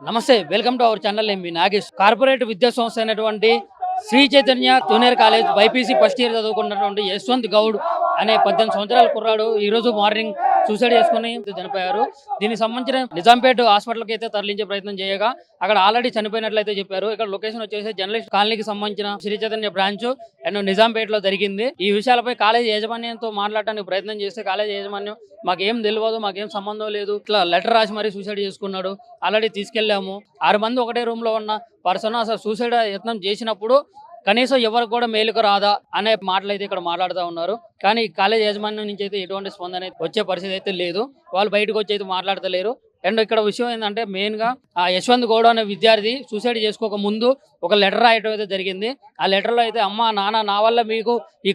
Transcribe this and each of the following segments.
నమస్తే, welcome to our channel. నేను మీ Nagesh. Corporate విద్యా సంస్థ అయినటువంటి Sri Chaitanya junior college BiPC first year చదువుకున్నటువంటి యశ్వంత్ గౌడ్ అనే 18 సంవత్సరాల కుర్రాడు ఈ రోజు మార్నింగ్ సూసైడ్ చేసుకుని చనిపోయారు. దీనికి సంబంధించిన నిజాంపేట హాస్పిటల్కి అయితే తరలించే ప్రయత్నం చేయగా అక్కడ ఆల్రెడీ చనిపోయినట్లయితే చెప్పారు. ఇక్కడ లొకేషన్ వచ్చేసి జర్నలిస్ట్ కాలనీకి సంబంధించిన శ్రీ చైతన్య బ్రాంచ్ అండ్ నిజాంపేటలో జరిగింది. ఈ విషయాలపై కాలేజ్ యాజమాన్యంతో మాట్లాడడానికి ప్రయత్నం చేస్తే కాలేజ్ యాజమాన్యం మాకేం తెలియదు, మాకేం సంబంధం లేదు, ఇట్లా లెటర్ రాసి మరీ సూసైడ్ చేసుకున్నాడు, ఆల్రెడీ తీసుకెళ్లాము, 6 మంది ఒకటే రూమ్ లో ఉన్న పర్సన్ అసలు సూసైడ్ యత్నం చేసినప్పుడు కనీసం ఎవరికి కూడా మేలుకు రాదా అనే మాటలు అయితే ఇక్కడ మాట్లాడుతూ ఉన్నారు. కానీ కాలేజ్ యాజమాన్యం నుంచి అయితే ఎటువంటి స్పందన వచ్చే పరిస్థితి అయితే లేదు. వాళ్ళు బయటకు వచ్చి అయితే మాట్లాడతలేరు. అండ్ ఇక్కడ విషయం ఏంటంటే మెయిన్ గా ఆ యశ్వంత్ గౌడ్ అనే విద్యార్థి సూసైడ్ చేసుకోక ముందు ఒక లెటర్ రాయటం అయితే జరిగింది. ఆ లెటర్ లో అయితే అమ్మ నాన్న నా వల్ల మీకు ఈ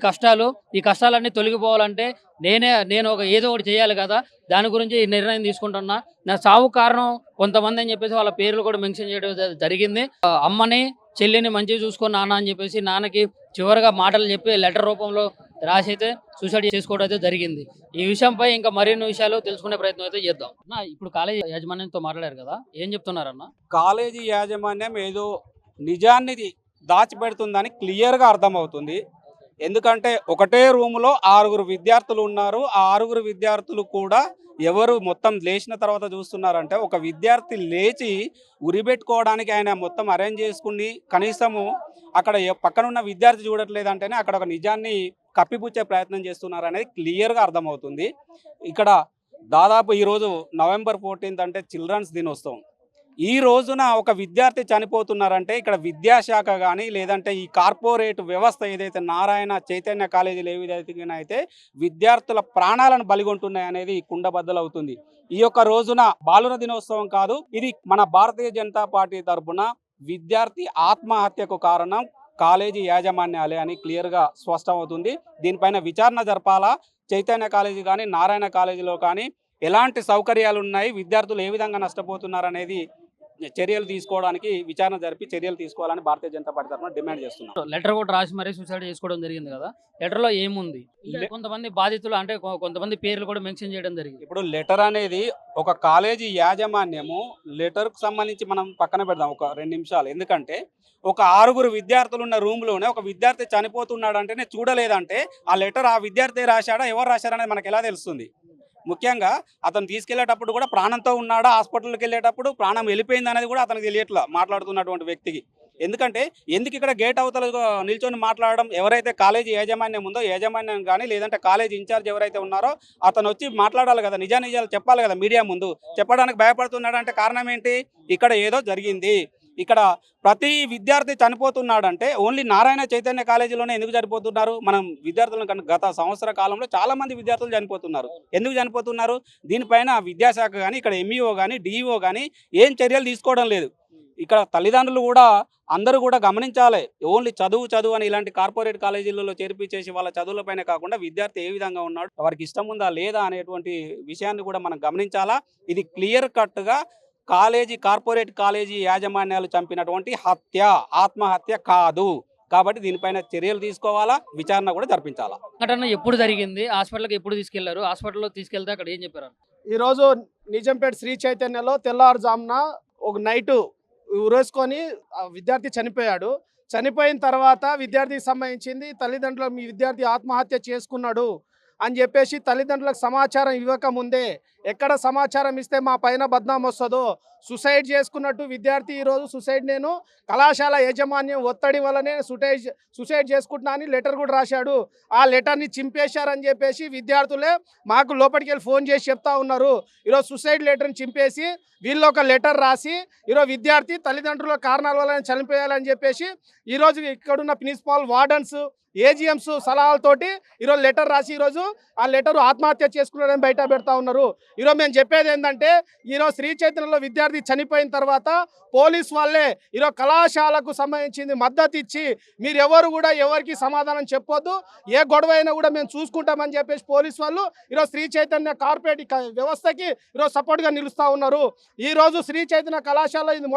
కష్టాలన్నీ తొలగిపోవాలంటే నేను ఏదో ఒకటి చేయాలి కదా, దాని గురించి ఈ నిర్ణయం తీసుకుంటున్నా, నా సావు కారణం కొంతమంది అని చెప్పేసి వాళ్ళ పేర్లు కూడా మెన్షన్ చేయడం జరిగింది. అమ్మని చెల్లిని మంచిగా చూసుకో నాన్న అని చెప్పేసి నాన్నకి చివరిగా మాటలు చెప్పి లెటర్ రూపంలో రాసి అయితే సూసైడ్ చేసుకోవడం అయితే జరిగింది. ఈ విషయంపై ఇంకా మరిన్ని విషయాలు తెలుసుకునే ప్రయత్నం అయితే చేద్దాం. ఇప్పుడు కాలేజీ యాజమాన్యంతో మాట్లాడారు కదా, ఏం చెప్తున్నారన్న? కాలేజీ యాజమాన్యం ఏదో నిజాన్ని దాచిపెడుతుందని క్లియర్గా అర్థమవుతుంది. ఎందుకంటే ఒకటే రూములో 6 విద్యార్థులు ఉన్నారు. ఆ 6 విద్యార్థులు కూడా ఎవరు మొత్తం లేచిన తర్వాత చూస్తున్నారంటే ఒక విద్యార్థి లేచి ఉరిపెట్టుకోవడానికి ఆయన మొత్తం అరేంజ్ చేసుకుని కనీసము అక్కడ పక్కన ఉన్న విద్యార్థి చూడట్లేదంటేనే అక్కడ ఒక నిజాన్ని కప్పిపుచ్చే ప్రయత్నం చేస్తున్నారు అనేది క్లియర్గా అర్థమవుతుంది. ఇక్కడ దాదాపు ఈరోజు నవంబర్ 14 అంటే చిల్డ్రన్స్ దినోత్సవం. ఈ రోజున ఒక విద్యార్థి చనిపోతున్నారంటే ఇక్కడ విద్యాశాఖ కానీ లేదంటే ఈ కార్పొరేట్ వ్యవస్థ ఏదైతే నారాయణ చైతన్య కాలేజీలు ఏ విధంగా అయితే విద్యార్థుల ప్రాణాలను బలిగొంటున్నాయి అనేది కుండబద్దలవుతుంది. ఈ యొక్క రోజున బాలుర దినోత్సవం కాదు, ఇది మన భారతీయ జనతా పార్టీ తరఫున విద్యార్థి ఆత్మహత్యకు కారణం కాలేజీ యాజమాన్యాలే అని క్లియర్గా స్పష్టమవుతుంది. దీనిపైన విచారణ జరపాలా. చైతన్య కాలేజీ కానీ నారాయణ కాలేజీలో కానీ ఎలాంటి సౌకర్యాలు ఉన్నాయి, విద్యార్థులు ఏ విధంగా నష్టపోతున్నారు అనేది చర్యలు తీసుకోవడానికి విచారణ జరిపి చర్యలు తీసుకోవాలని భారతీయ జనతా పార్టీ తరఫున డిమాండ్ చేస్తున్నారు. లెటర్ కూడా రాసి మరీ సూసైడ్ చేసుకోవడం జరిగింది కదా, లెటర్ లో ఏముంది? కొంతమంది బాధితులు అంటే కొంతమంది పేర్లు కూడా మెన్షన్ చేయడం జరిగింది. ఇప్పుడు లెటర్ అనేది ఒక కాలేజీ యాజమాన్యము లెటర్కు సంబంధించి మనం పక్కన పెడదాం ఒక 2 నిమిషాలు. ఎందుకంటే ఒక 6 విద్యార్థులు ఉన్న రూమ్లోనే ఒక విద్యార్థి చనిపోతున్నాడు అంటేనే చూడలేదంటే ఆ లెటర్ ఆ విద్యార్థి రాశాడా ఎవరు రాశారనేది మనకు ఎలా తెలుస్తుంది? ముఖ్యంగా అతను తీసుకెళ్లేటప్పుడు కూడా ప్రాణంతో ఉన్నాడా, హాస్పిటల్కి వెళ్ళేటప్పుడు ప్రాణం వెళ్ళిపోయింది అనేది కూడా అతనికి తెలియట్లా మాట్లాడుతున్నటువంటి వ్యక్తికి. ఎందుకంటే ఎందుకు ఇక్కడ గేట్ అవతల నిల్చొని మాట్లాడడం? ఎవరైతే కాలేజీ యాజమాన్యం ఉందో యాజమాన్యం కానీ లేదంటే కాలేజీ ఇన్ఛార్జ్ ఎవరైతే ఉన్నారో అతను వచ్చి మాట్లాడాలి కదా, నిజాలు చెప్పాలి కదా మీడియా ముందు. చెప్పడానికి భయపడుతున్నాడు అంటే కారణం ఏంటి? ఇక్కడ ఏదో జరిగింది. ఇక్కడ ప్రతి విద్యార్థి చనిపోతున్నాడంటే ఓన్లీ నారాయణ చైతన్య కాలేజీలోనే ఎందుకు చనిపోతున్నారు? మనం విద్యార్థులను గత సంవత్సర కాలంలో చాలామంది విద్యార్థులు చనిపోతున్నారు. ఎందుకు చనిపోతున్నారు? దీనిపైన విద్యాశాఖ కానీ ఇక్కడ ఎంఈఓ కానీ డిఈఓ కానీ ఏం చర్యలు తీసుకోవడం లేదు. ఇక్కడ తల్లిదండ్రులు కూడా అందరూ కూడా గమనించాలి. ఓన్లీ చదువు అని ఇలాంటి కార్పొరేట్ కాలేజీలలో చేర్పించేసి వాళ్ళ చదువులపైన కాకుండా విద్యార్థి ఏ విధంగా ఉన్నాడు, వారికి ఇష్టం ఉందా లేదా అనేటువంటి విషయాన్ని కూడా మనం గమనించాలా. ఇది క్లియర్ కట్గా కార్పొరేట్ కాలేజీ యాజమాన్యాలు చంపినటువంటి హత్య, ఆత్మహత్య కాదు. కాబట్టి దీనిపైన చర్యలు తీసుకోవాలా, విచారణ కూడా జరిపించాలా. ఘటన ఎప్పుడు జరిగింది? హాస్పిటల్కి ఎప్పుడు తీసుకెళ్లారు? హాస్పిటల్లో తీసుకెళ్తే అక్కడ ఏం చెప్పారు? ఈరోజు నిజాంపేట శ్రీ చైతన్యలో తెల్లవారుజామున ఒక నైటు ఉరేసుకొని విద్యార్థి చనిపోయాడు. చనిపోయిన తర్వాత విద్యార్థికి సంబంధించింది తల్లిదండ్రులు మీ విద్యార్థి ఆత్మహత్య చేసుకున్నాడు అని చెప్పేసి తల్లిదండ్రులకు సమాచారం ఇవ్వకముందే ఎక్కడ సమాచారం ఇస్తే మా పైన బద్నాం వస్తుందో సూసైడ్ చేసుకున్నట్టు విద్యార్థి ఈరోజు నేను కళాశాల యాజమాన్యం ఒత్తిడి వల్లనే సూసైడ్ చేసుకుంటున్నా అని లెటర్ కూడా రాశాడు. ఆ లెటర్ని చింపేశారని చెప్పేసి విద్యార్థులే మాకు లోపలికి వెళ్ళి ఫోన్ చేసి చెప్తా ఉన్నారు. ఈరోజు సూసైడ్ లెటర్ని చింపేసి వీళ్ళు ఒక లెటర్ రాసి ఈరోజు విద్యార్థి తల్లిదండ్రుల కారణాల వల్ల చనిపోయాలని చెప్పేసి ఈరోజు ఇక్కడున్న ప్రిన్సిపాల్, వార్డన్స్, ఏజీఎంస్ సలహాలతోటి ఈరోజు లెటర్ రాసి ఈరోజు ఆ లెటర్ ఆత్మహత్య చేసుకున్నారని బయట పెడతా ఉన్నారు. ఈరోజు మేము చెప్పేది ఏంటంటే ఈరోజు శ్రీ చైతన్యలో విద్యార్థి చనిపోయిన తర్వాత పోలీస్ వాళ్ళే ఈరోజు కళాశాలకు సంబంధించింది మద్దతు ఇచ్చి మీరు ఎవరు కూడా ఎవరికి సమాధానం చెప్పొద్దు, ఏ గొడవ అయినా కూడా మేము చూసుకుంటామని చెప్పేసి పోలీస్ వాళ్ళు ఈరోజు శ్రీ చైతన్య కార్పొరేట్ వ్యవస్థకి ఈరోజు సపోర్ట్గా నిలుస్తూ ఉన్నారు. ఈరోజు శ్రీ చైతన్య కళాశాల ఇది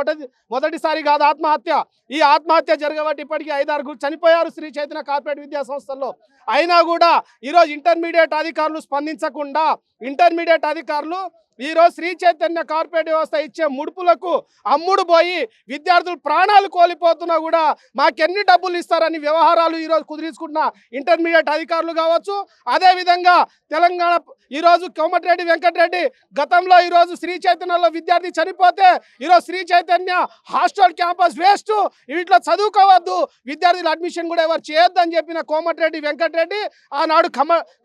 మొదటిసారి కాదు ఆత్మహత్య. ఈ ఆత్మహత్య జరగబట్టి ఇప్పటికీ 5-6 చనిపోయారు శ్రీ చైతన్య కార్పొరేట్ విద్యా సంస్థల్లో. అయినా కూడా ఈరోజు ఇంటర్మీడియట్ అధికారులు స్పందించకుండా ఇంటర్మీడియట్ అధికారులు ఈరోజు శ్రీ చైతన్య కార్పొరేట్ వ్యవస్థ ఇచ్చే ముడుపులకు అమ్ముడు పోయి విద్యార్థులు ప్రాణాలు కోల్పోతున్నా కూడా మాకెన్ని డబ్బులు ఇస్తారని వ్యవహారాలు ఈరోజు కుదిరించుకుంటున్న ఇంటర్మీడియట్ అధికారులు కావచ్చు. అదేవిధంగా తెలంగాణ ఈరోజు కోమటిరెడ్డి వెంకటరెడ్డి గతంలో ఈరోజు శ్రీ చైతన్యలో విద్యార్థి చనిపోతే ఈరోజు Sri Chaitanya hostel campus waste, వీటిలో చదువుకోవద్దు, విద్యార్థులు అడ్మిషన్ కూడా ఎవరు చేయొద్దని చెప్పిన కోమటిరెడ్డి వెంకటరెడ్డి ఆనాడు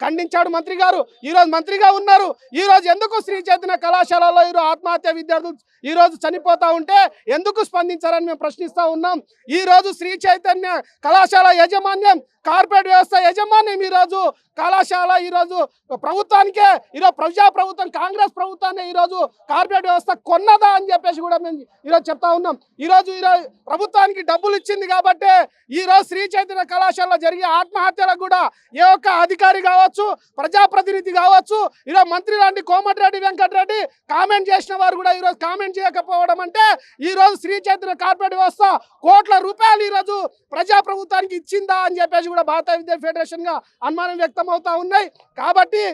ఖండించాడు మంత్రి గారు. ఈరోజు మంత్రిగా ఉన్నారు. ఈరోజు ఎందుకు శ్రీ చైతన్య కళాశాలలో ఈరోజు ఆత్మహత్య విద్యార్థులు ఈరోజు చనిపోతా ఉంటే ఎందుకు స్పందించారని మేము ప్రశ్నిస్తూ ఉన్నాం. ఈరోజు శ్రీ చైతన్య కళాశాల యాజమాన్యం కార్పొరేట్ వ్యవస్థ యాజమాన్యం ఈరోజు కళాశాల ఈరోజు ప్రభుత్వానికే ఈరోజు ప్రజా ప్రభుత్వం కాంగ్రెస్ ప్రభుత్వాన్ని ఈరోజు కార్పొరేట్ వ్యవస్థ కొన్నదా అని చెప్పేసి కూడా మేము ఈరోజు చెప్తా ఉన్నాం. ఈరోజు ప్రభుత్వానికి డబ్బులు ఇచ్చింది కాబట్టి ఈరోజు శ్రీ చైతన్య కళాశాలలో జరిగే ఆత్మహత్యలకు కూడా ఏ ఒక్క అధికారి కావచ్చు, ప్రజాప్రతినిధి కావచ్చు, ఈరోజు మంత్రి లాంటి కోమటిరెడ్డి వెంకటరెడ్డి కామెంట్ చేసిన వారు కూడా ఈరోజు కామెంట్ చేయకపోవడం అంటే ఈరోజు శ్రీ చైతన్య కార్పొరేట్ వ్యవస్థ కోట్ల రూపాయలు ఈరోజు ప్రజా ప్రభుత్వానికి ఇచ్చిందా అని చెప్పేసి కూడా భారత విద్యా ఫెడరేషన్ గా అనుమానం వ్యక్తం అవుతా ఉన్నాయి. కాబట్టి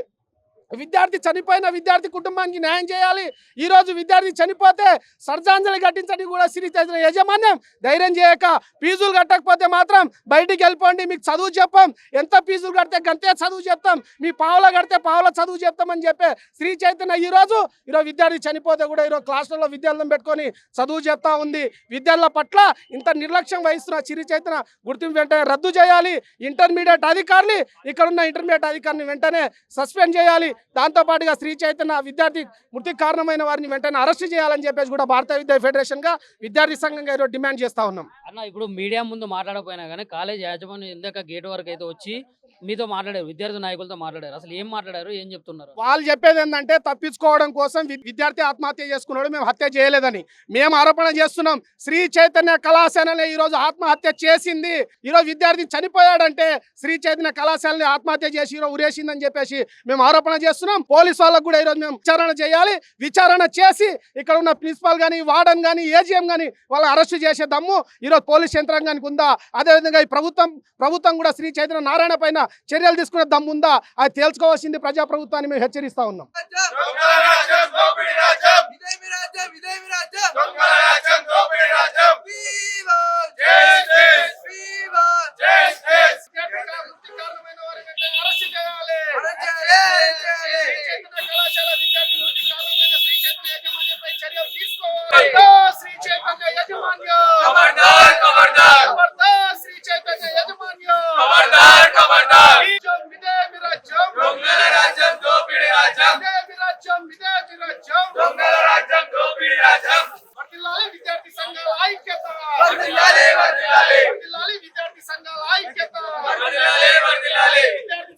విద్యార్థి చనిపోయిన విద్యార్థి కుటుంబానికి న్యాయం చేయాలి. ఈరోజు విద్యార్థి చనిపోతే శ్రద్ధాంజలి ఘటించడానికి కూడా శ్రీ చైతన్య యాజమాన్యం ధైర్యం చేయక ఫీజులు కట్టకపోతే మాత్రం బయటికి వెళ్ళిపోండి, మీకు చదువు చెప్పాం, ఎంత ఫీజులు కడితే గంతే చదువు చెప్తాం, మీ పావుల కడితే పావుల చదువు చెప్తామని చెప్పే శ్రీ చైతన్య ఈరోజు విద్యార్థి చనిపోతే కూడా ఈరోజు క్లాసులలో విద్యార్థులను పెట్టుకొని చదువు చెప్తా ఉంది. విద్యార్థుల పట్ల ఇంత నిర్లక్ష్యం వహిస్తున్న శ్రీ చైతన్య గుర్తింపు వెంటనే రద్దు చేయాలి. ఇంటర్మీడియట్ అధికారులు ఇక్కడున్న ఇంటర్మీడియట్ అధికారిని వెంటనే సస్పెండ్ చేయాలి. దాంతో పాటుగా శ్రీ చైతన్య విద్యార్థి మృతికి కారణమైన వారిని వెంటనే అరెస్ట్ చేయాలని చెప్పేసి కూడా భారత విద్యా ఫెడరేషన్ గా విద్యార్థి సంఘంగా ఈరోజు డిమాండ్ చేస్తా ఉన్నాం. అన్న ఇప్పుడు మీడియా ముందు మాట్లాడకపోయినా కానీ కాలేజ్ యాజమాన్యం ఇందాక గేట్ వరకు అయితే వచ్చి మీతో మాట్లాడారు, విద్యార్థి నాయకులతో మాట్లాడారు. అసలు ఏం మాట్లాడారు, ఏం చెప్తున్నారు? వాళ్ళు చెప్పేది ఏంటంటే తప్పించుకోవడం కోసం విద్యార్థి ఆత్మహత్య చేసుకున్నాడు, మేము హత్య చేయలేదని మేము ఆరోపణ చేస్తున్నాం. శ్రీ చైతన్య కళాశాలనే ఈరోజు ఆత్మహత్య చేసింది. ఈరోజు విద్యార్థి చనిపోయాడంటే శ్రీ చైతన్య కళాశాలని ఆత్మహత్య చేసి ఈరోజు ఉరేసిందని చెప్పేసి మేము ఆరోపణ చేస్తున్నాం. పోలీసు వాళ్ళకు కూడా ఈరోజు మేము విచారణ చేయాలి. విచారణ చేసి ఇక్కడ ఉన్న ప్రిన్సిపాల్ కానీ, వార్డన్ కానీ, ఏజీఎం కానీ వాళ్ళు అరెస్ట్ చేసే దమ్ము ఈరోజు పోలీస్ యంత్రాంగానికి ఉందా? అదేవిధంగా ఈ ప్రభుత్వం కూడా శ్రీ చైతన్య నారాయణ పైన చర్యలు తీసుకునే దమ్ముందా? అది తేల్చుకోవాల్సింది ప్రజా ప్రభుత్వాన్ని మేము హెచ్చరిస్తా ఉన్నాం. శ్రీ చైతన్య యాజమాన్యం శ్రీ చైతన్య యాజమాన్యం విద్యార్థి సంఘాల ఐక్యత, విద్యార్థి సంఘాల ఐక్యత.